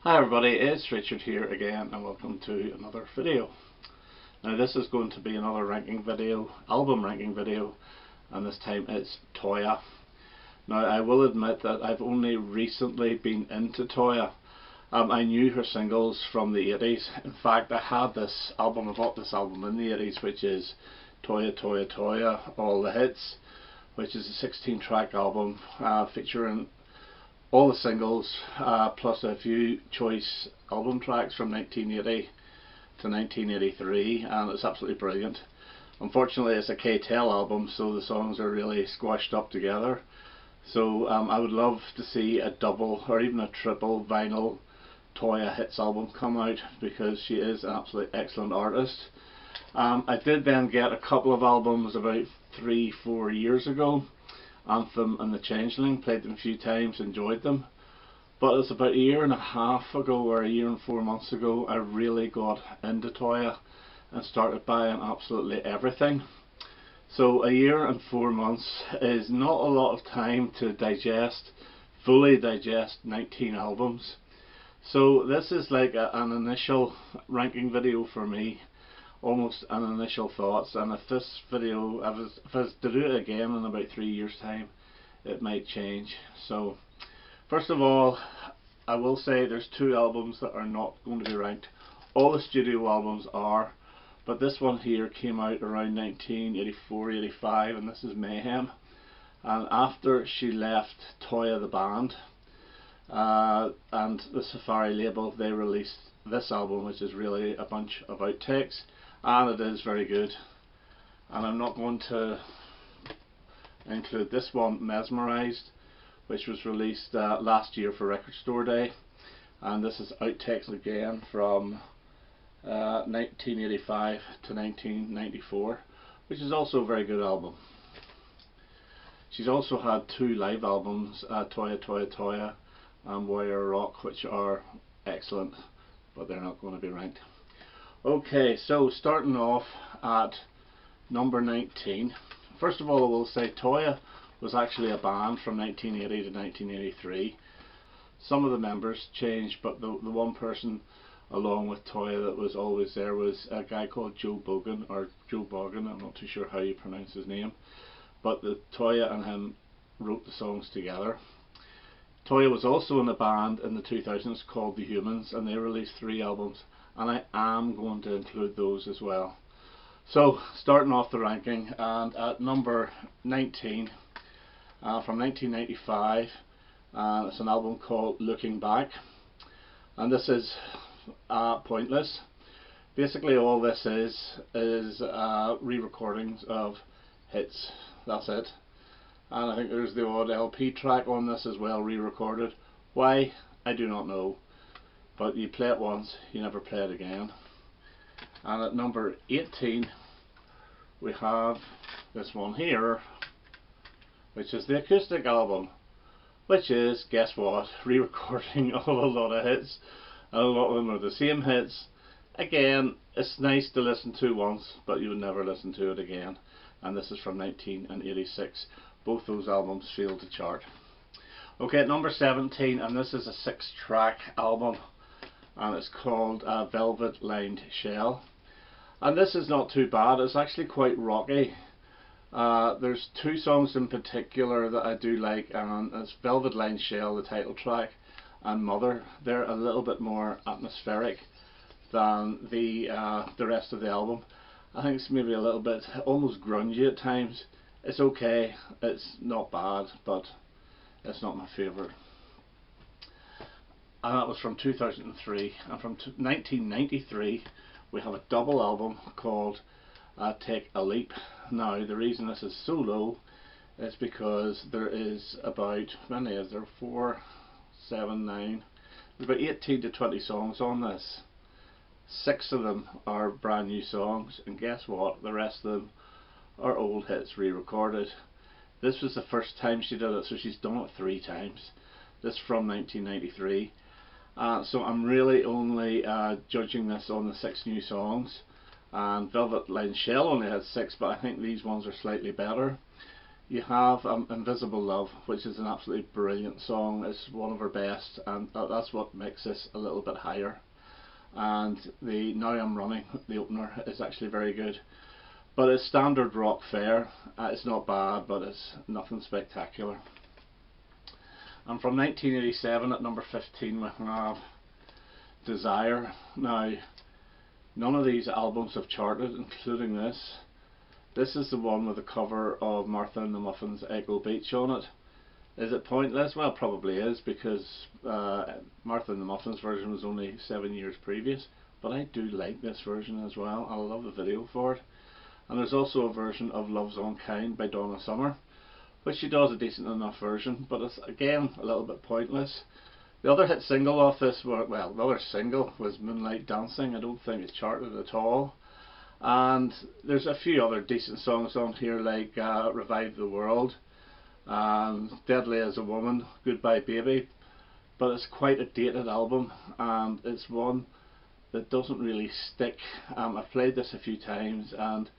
Hi everybody, it's Richard here again and welcome to another video. Now this is going to be another ranking video, album ranking video, and this time it's Toyah. Now I will admit that I've only recently been into Toyah. I knew her singles from the 80s. In fact, I had this album, I bought this album in the 80s, which is Toyah, Toyah, Toyah, All the Hits, which is a 16-track album featuring all the singles plus a few choice album tracks from 1980 to 1983, and it's absolutely brilliant. Unfortunately it's a K-Tel album, so the songs are really squashed up together. So I would love to see a double or even a triple vinyl Toyah hits album come out, because she is an absolutely excellent artist. I did then get a couple of albums about 3-4 years ago. Anthem and The Changeling, played them a few times, enjoyed them. But it's about a year and a half ago, or a year and 4 months ago, I really got into Toyah and started buying absolutely everything. So a year and 4 months is not a lot of time to fully digest 19 albums. So this is like an initial ranking video for me, almost an initial thoughts, and if this video, if I was to do it again in about 3 years time, it might change. So first of all, I will say there's 2 albums that are not going to be ranked. All the studio albums are, but this one here came out around 1984-85, and this is Mayhem. And after she left Toyah the band and the Safari label, they released this album, which is really a bunch of outtakes, and it is very good. And I'm not going to include this one, Mesmerized, which was released last year for Record Store Day, and this is outtakes again from 1985 to 1994, which is also a very good album. She's also had 2 live albums, Toyah, Toyah, Toyah and Warrior Rock, which are excellent, but they're not going to be ranked. Okay, so starting off at number 19. First of all, I will say Toyah was actually a band from 1980 to 1983. Some of the members changed, but the one person along with Toyah that was always there was a guy called Joe Bogan, or Joe Bogan, I'm not too sure how you pronounce his name, but Toyah and him wrote the songs together. Toyah was also in a band in the 2000s called The Humans, and they released 3 albums, and I am going to include those as well. So starting off the ranking, and at number 19 from 1995, it's an album called Looking Back, and this is pointless. Basically all this is re-recordings of hits, that's it. And I think there's the odd LP track on this as well, re-recorded. Why? I do not know. But you play it once, you never play it again. And at number 18 we have this one here, which is the Acoustic album, which is, guess what, re-recording of a lot of hits, and a lot of them are the same hits. Again, it's nice to listen to once, but you would never listen to it again. And this is from 1986. Both those albums failed to chart. Okay, at number 17, and this is a 6-track album, and it's called Velvet Lined Shell, and this is not too bad. It's actually quite rocky. There's 2 songs in particular that I do like, and it's Velvet Lined Shell, the title track, and Mother. They're a little bit more atmospheric than the rest of the album. I think it's maybe a little bit almost grungy at times. It's okay, it's not bad, but it's not my favourite. And that was from 2003. And from 1993 we have a double album called Take a Leap. Now the reason this is so low is because there is about, how many is there? 4, 7, 9, there's about 18 to 20 songs on this. 6 of them are brand new songs, and guess what, the rest of them are old hits re-recorded. This was the first time she did it, so she's done it 3 times. This from 1993. So I'm really only judging this on the 6 new songs, and Velvet Lined Shell only has 6, but I think these ones are slightly better. You have Invisible Love, which is an absolutely brilliant song. It's one of her best, and that's what makes this a little bit higher. And the Now I'm Running, the opener, is actually very good. But it's standard rock fare. It's not bad, but it's nothing spectacular. And from 1987 at number 15 we have Desire. Now, none of these albums have charted, including this. This is the one with the cover of Martha and the Muffins' Echo Beach on it. Is it pointless? Well, it probably is, because Martha and the Muffins version was only 7 years previous. But I do like this version as well. I love the video for it. And there's also a version of Love's Unkind by Donna Summer, which she does a decent enough version, but it's again a little bit pointless. The other hit single off this, the other single was Moonlight Dancing. I don't think it charted at all. And there's a few other decent songs on here, like Revive the World, Deadly as a Woman, Goodbye Baby, but it's quite a dated album, and it's one that doesn't really stick. I've played this a few times and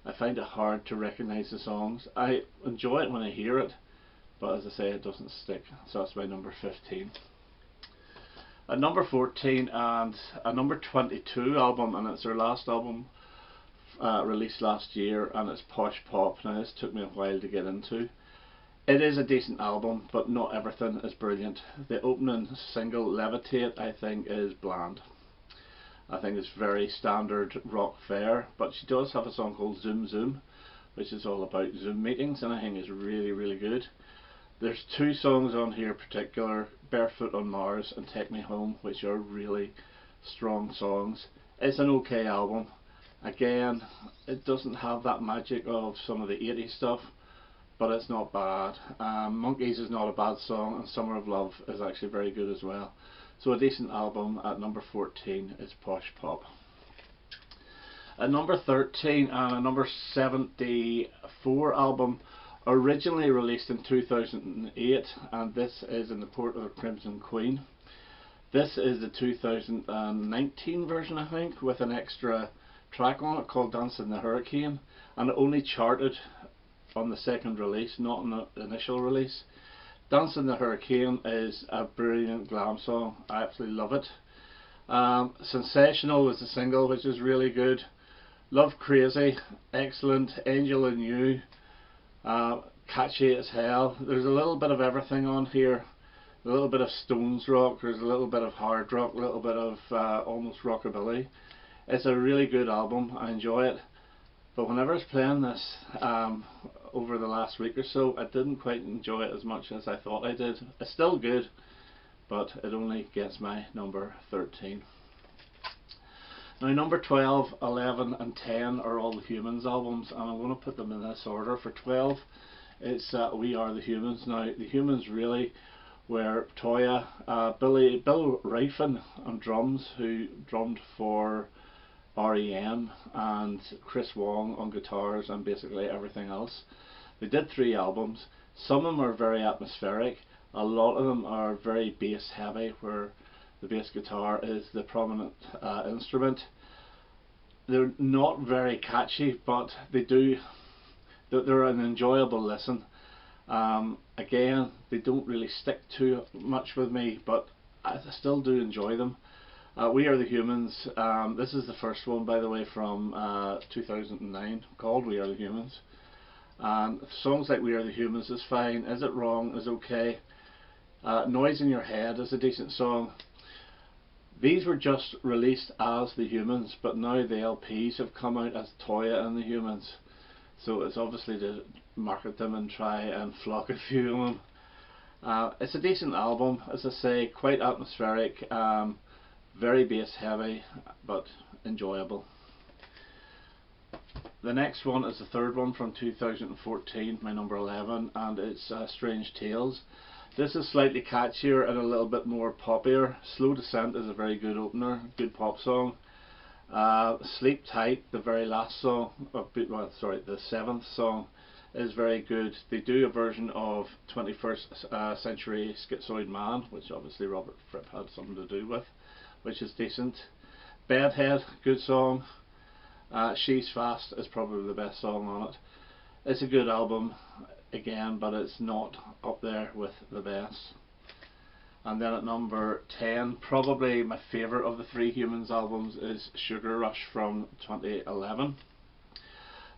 I find it hard to recognise the songs. I enjoy it when I hear it, but as I say, it doesn't stick. So that's my number 15. At number 14, and a number 22 album, and it's their last album released last year, and it's Posh Pop. Now this took me a while to get into. It is a decent album, but not everything is brilliant. The opening single, Levitate, I think is bland. I think it's very standard rock fare, but she does have a song called Zoom Zoom, which is all about Zoom meetings, and I think is really, really good. There's two songs on here in particular, Barefoot on Mars and Take Me Home, which are really strong songs. It's an okay album. Again, it doesn't have that magic of some of the 80s stuff, but it's not bad. Monkeys is not a bad song, and Summer of Love is actually very good as well. So a decent album. At number 14 is Posh Pop. At number 13, and a number 74 album, originally released in 2008, and this is In the Port of the Crimson Queen. This is the 2019 version, I think, with an extra track on it called Dance in the Hurricane, and it only charted on the second release, not on the initial release. Dance in the Hurricane is a brilliant glam song. I absolutely love it. Sensational was the single, which is really good. Love Crazy, excellent. Angel and You, catchy as hell. There's a little bit of everything on here. A little bit of Stones rock, there's a little bit of hard rock, a little bit of almost rockabilly. It's a really good album. I enjoy it. But whenever I was playing this over the last week or so, I didn't quite enjoy it as much as I thought I did. It's still good, but it only gets my number 13. Now number 12, 11 and 10 are all the Humans albums, and I'm going to put them in this order. For 12, it's We Are the Humans. Now the Humans really were Toyah, Bill Riefin on drums, who drummed for REM, and Chris Wong on guitars and basically everything else. They did 3 albums. Some of them are very atmospheric, a lot of them are very bass heavy, where the bass guitar is the prominent instrument. They're not very catchy, but they're an enjoyable listen. Again, they don't really stick too much with me, but I still do enjoy them. We Are the Humans, this is the first one, by the way, from 2009, called We Are the Humans. And songs like We Are the Humans is fine. Is It Wrong is okay. Noise in Your Head is a decent song. These were just released as the Humans, but now the LPs have come out as Toyah and the Humans. So it's obviously to market them and try and flock a few of them. It's a decent album, as I say, quite atmospheric. Very bass heavy, but enjoyable. The next one is the third one from 2014, my number 11, and it's Strange Tales. This is slightly catchier and a little bit more poppier. Slow Descent is a very good opener, good pop song. Sleep Tight, the very last song, the 7th song, is very good. They do a version of 21st Century Schizoid Man, which obviously Robert Fripp had something to do with, which is decent. Bedhead, good song. She's Fast is probably the best song on it. It's a good album. again, but it's not up there with the best. And then at number 10, probably my favourite of the Three Humans albums is Sugar Rush from 2011.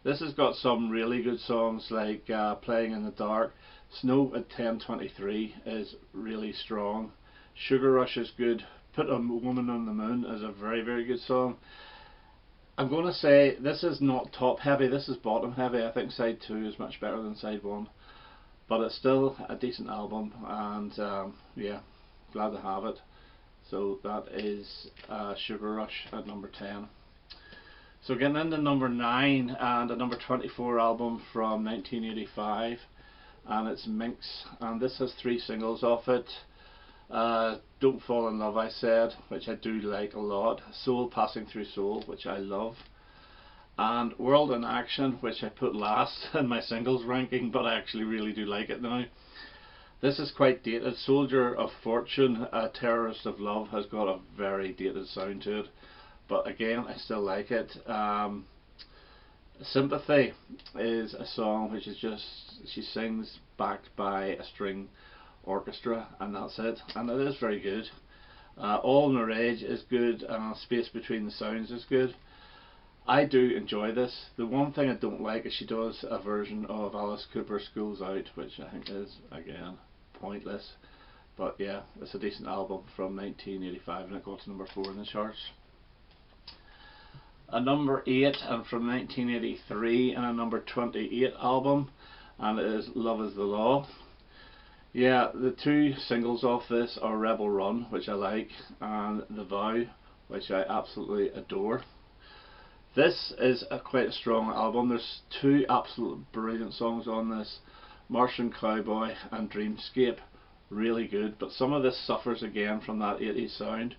This has got some really good songs like Playing in the Dark. Snow at 1023 is really strong. Sugar Rush is good. Put a Woman on the Moon is a very, very good song. I'm going to say this is not top heavy, this is bottom heavy. I think side 2 is much better than side 1. But it's still a decent album, and yeah, glad to have it. So that is Sugar Rush at number 10. So getting into number 9, and a number 24 album from 1985, and it's Minx, and this has 3 singles off it. Don't Fall in Love, I Said, which I do like a lot. Soul Passing Through Soul, which I love. And World in Action, which I put last in my singles ranking, but I actually really do like it now. This is quite dated. Soldier of Fortune, Terrorist of Love has got a very dated sound to it, but again I still like it. Sympathy is a song which is just, she sings backed by a string orchestra, and that's it, and it is very good. All in a Rage is good, and Space Between the Sounds is good. I do enjoy this. The one thing I don't like is she does a version of Alice Cooper's School's Out, which I think is, again, pointless. But yeah, it's a decent album from 1985, and it got to number 4 in the charts. A number 8, and from 1983, and a number 28 album, and it is Love Is the Law. Yeah, the 2 singles off this are Rebel Run, which I like, and The Vow, which I absolutely adore. This is quite a strong album. There's 2 absolute brilliant songs on this, Martian Cowboy and Dreamscape, really good, but some of this suffers again from that 80s sound.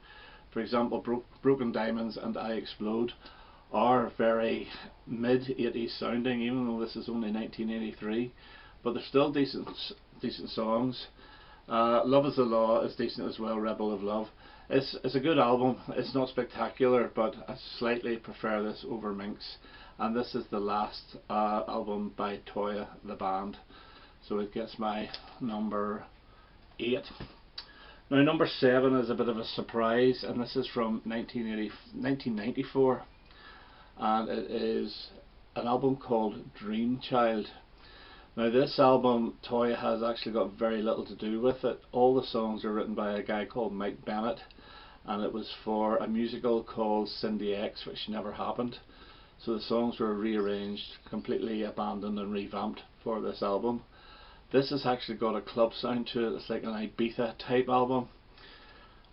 For example, Broken Diamonds and I Explode are very mid-80s sounding, even though this is only 1983, but they're still decent songs. Love Is the Law is decent as well, Rebel of Love. It's a good album. It's not spectacular, but I slightly prefer this over Minx, and this is the last album by Toyah the band, so it gets my number 8. Now number 7 is a bit of a surprise, and this is from 1994, and it is an album called Dream Child. Now this album, Toyah has actually got very little to do with it. All the songs are written by a guy called Mike Bennett, and it was for a musical called Cindy X, which never happened. So the songs were rearranged, completely abandoned and revamped for this album. This has actually got a club sound to it. It's like an Ibiza type album.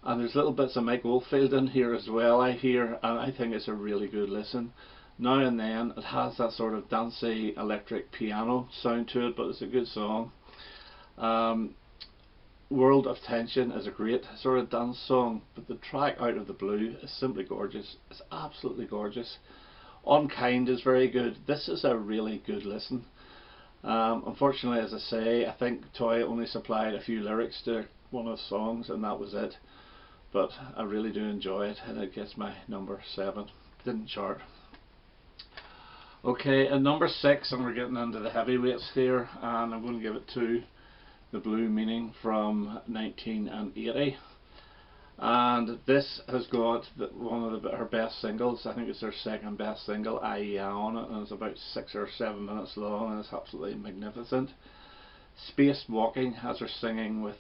And there's little bits of Mike Oldfield in here as well, I hear, and I think it's a really good listen. Now and then it has that sort of dancey electric piano sound to it, but it's a good song. World of Tension is a great sort of dance song, but the track Out of the Blue is simply gorgeous. It's absolutely gorgeous. Unkind is very good. This is a really good listen. Unfortunately, as I say, I think Toyah only supplied a few lyrics to one of the songs, and that was it. But I really do enjoy it, and it gets my number 7. Didn't chart. Okay, at number 6, and we're getting into the heavyweights here, and I'm going to give it to The Blue Meaning from 1980. And this has got one of her best singles. I think it's her second best single, I.E.A. on it, and it's about 6 or 7 minutes long, and it's absolutely magnificent. Spaced Walking has her singing with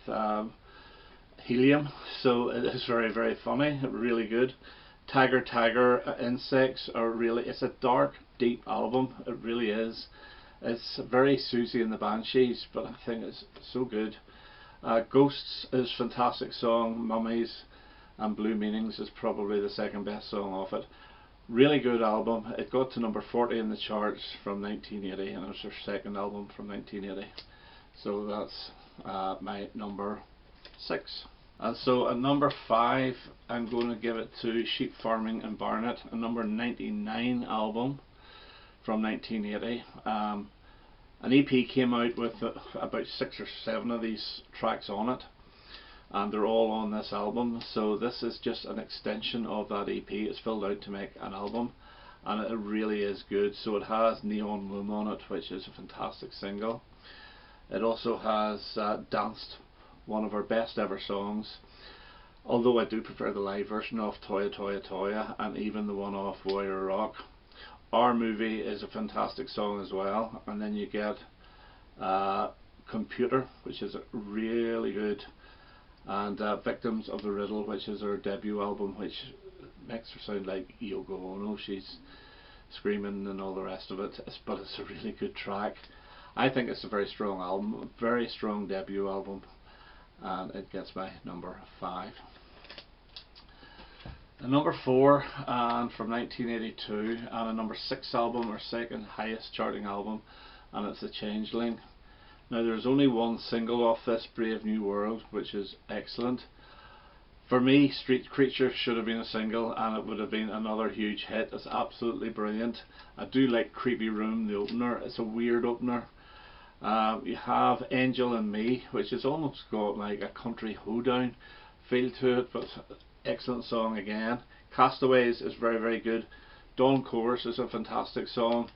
helium, so it is very, very funny, really good. Tiger Tiger, Insects are really, it's a dark, deep album, it really is. It's very Susie and the Banshees, but I think it's so good. Ghosts is a fantastic song. Mummies and Blue Meanings is probably the second best song off it. Really good album. It got to number 40 in the charts from 1980, and it was her second album from 1980. So that's my number 6. And so at number 5, I'm going to give it to Sheep Farming in Barnet, a number 99 album from 1980. An EP came out with about 6 or 7 of these tracks on it, and they're all on this album. So this is just an extension of that EP. It's filled out to make an album, and it really is good. So it has Neon Moon on it, which is a fantastic single. It also has Danced, one of her best ever songs, although I do prefer the live version of Toyah, Toyah, Toyah, and even the one off Warrior Rock. Our Movie is a fantastic song as well, and then you get Computer, which is really good, and Victims of the Riddle, which is her debut album, which makes her sound like Yoko Ono. She's screaming and all the rest of it, but it's a really good track. I think it's a very strong album, a very strong debut album, and it gets my number 5. A number 4, and from 1982, and a number 6 album, or second highest charting album, and it's A Changeling. Now there's only one single off this, Brave New World, which is excellent. For me, Street Creature should have been a single, and it would have been another huge hit. It's absolutely brilliant. I do like Creepy Room, the opener. It's a weird opener. You have Angel and Me, which has almost got like a country hoedown feel to it, but excellent song again. Castaways is very, very good. Dawn Chorus is a fantastic song.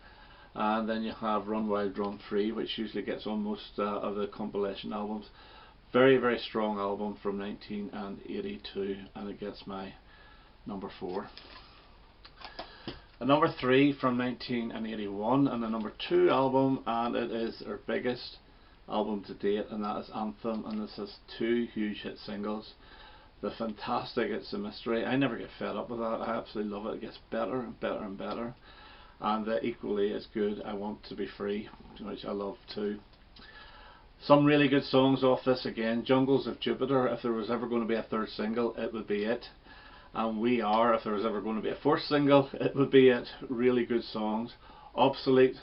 And then you have Run Wild Run Free, which usually gets on most of the compilation albums. Very, very strong album from 1982, and it gets my number 4. A number 3 from 1981, and a number 2 album, and it is her biggest album to date, and that is Anthem, and this has 2 huge hit singles. The Fantastic, It's a Mystery. I never get fed up with that. I absolutely love it. It gets better and better and better. And equally as good, I Want to Be Free, which I love too. Some really good songs off this again. Jungles of Jupiter, if there was ever going to be a 3rd single, it would be it. And We Are, if there was ever going to be a 4th single, it would be it. Really good songs. Obsolete,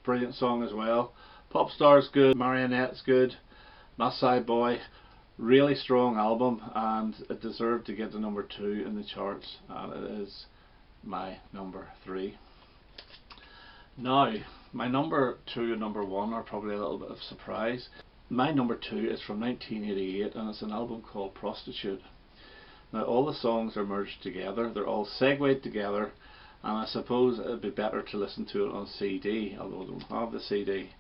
brilliant song as well. Popstar's good, Marionette's good, Maasai Boy, really strong album, and it deserved to get to number 2 in the charts, and it is my number 3. Now, my number 2 and number 1 are probably a little bit of a surprise. My number 2 is from 1988, and it's an album called Prostitute. Now, all the songs are merged together, they're all segued together, and I suppose it would be better to listen to it on CD, although I don't have the CD.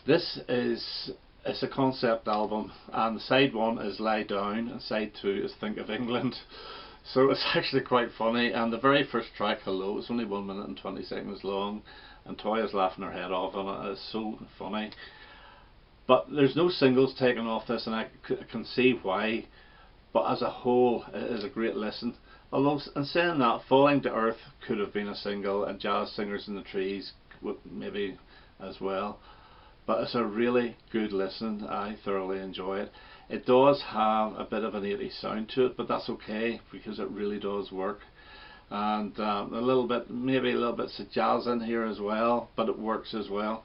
This is a concept album, and side 1 is Lie Down, and side 2 is Think of England. So it's actually quite funny, and the very first track, Hello, is only 1 minute and 20 seconds long, and Toyah's laughing her head off on it. It's so funny. But there's no singles taken off this, and I can see why, but as a whole it is a great listen. Although, in saying that, Falling to Earth could have been a single, and Jazz Singers in the Trees maybe as well. But it's a really good listen. I thoroughly enjoy it. It does have a bit of an 80s sound to it, but that's okay because it really does work. And maybe a little bit of jazz in here as well, but it works as well.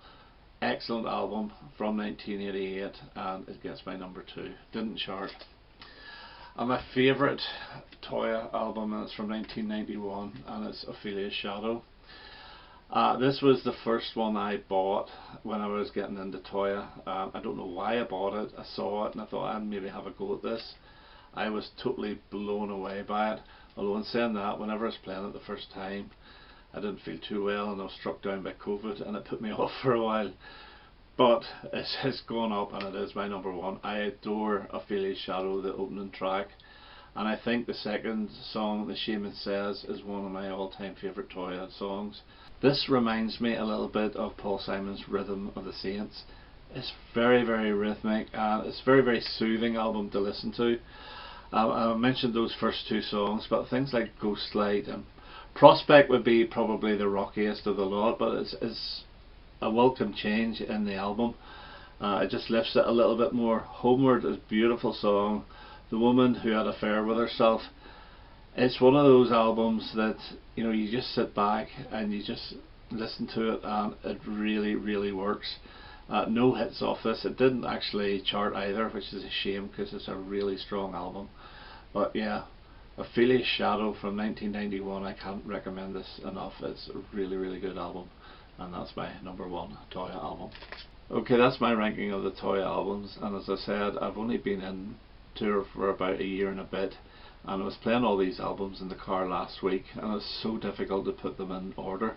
Excellent album from 1988, and it gets my number 2. Didn't chart. And my favourite Toyah album is from 1991, and it's Aphrodites Shadow. This was the first one I bought when I was getting into Toyah. I don't know why I bought it. I saw it and I thought I'd maybe have a go at this. I was totally blown away by it. Although in saying that, whenever I was playing it the first time, I didn't feel too well, and I was struck down by COVID, and it put me off for a while. But it has gone up, and it is my number 1. I adore Aphrodites Shadow, the opening track. And I think the second song, The Shaman Says, is one of my all-time favourite Toyah songs. This reminds me a little bit of Paul Simon's Rhythm of the Saints. It's very, very rhythmic, and it's a very, very soothing album to listen to. I mentioned those first 2 songs, but things like Ghostlight and Prospect would be probably the rockiest of the lot, but it's a welcome change in the album. It just lifts it a little bit more. Homeward is a beautiful song. The Woman Who Had an Affair with Herself. It's one of those albums that, you know, you just sit back and you just listen to it, and it really, really works. No hits off this. It didn't actually chart either, which is a shame because it's a really strong album. But yeah, Aphrodites Shadow from 1991, I can't recommend this enough. It's a really, really good album, and that's my number 1 Toyah album. Okay, that's my ranking of the Toyah albums, and as I said, I've only been in tour for about a year and a bit, and I was playing all these albums in the car last week, and it's so difficult to put them in order.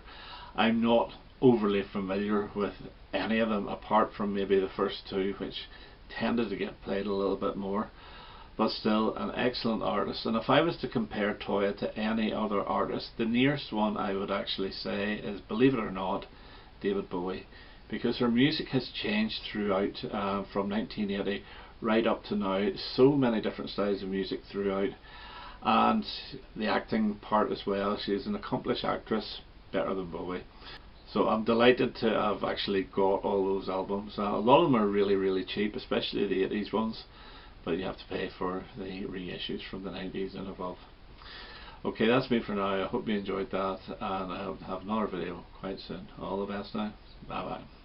I'm not overly familiar with any of them apart from maybe the first two, which tended to get played a little bit more. But still an excellent artist, and if I was to compare Toyah to any other artist, the nearest one I would actually say is, believe it or not, David Bowie, because her music has changed throughout, from 1980 right up to now. So many different styles of music throughout, and the acting part as well. She is an accomplished actress, better than Bowie. So I'm delighted to have actually got all those albums. A lot of them are really cheap, especially the 80s ones, but you have to pay for the reissues from the 90s and above. Okay, that's me for now. I hope you enjoyed that, and I'll have another video quite soon. All the best now. Bye bye.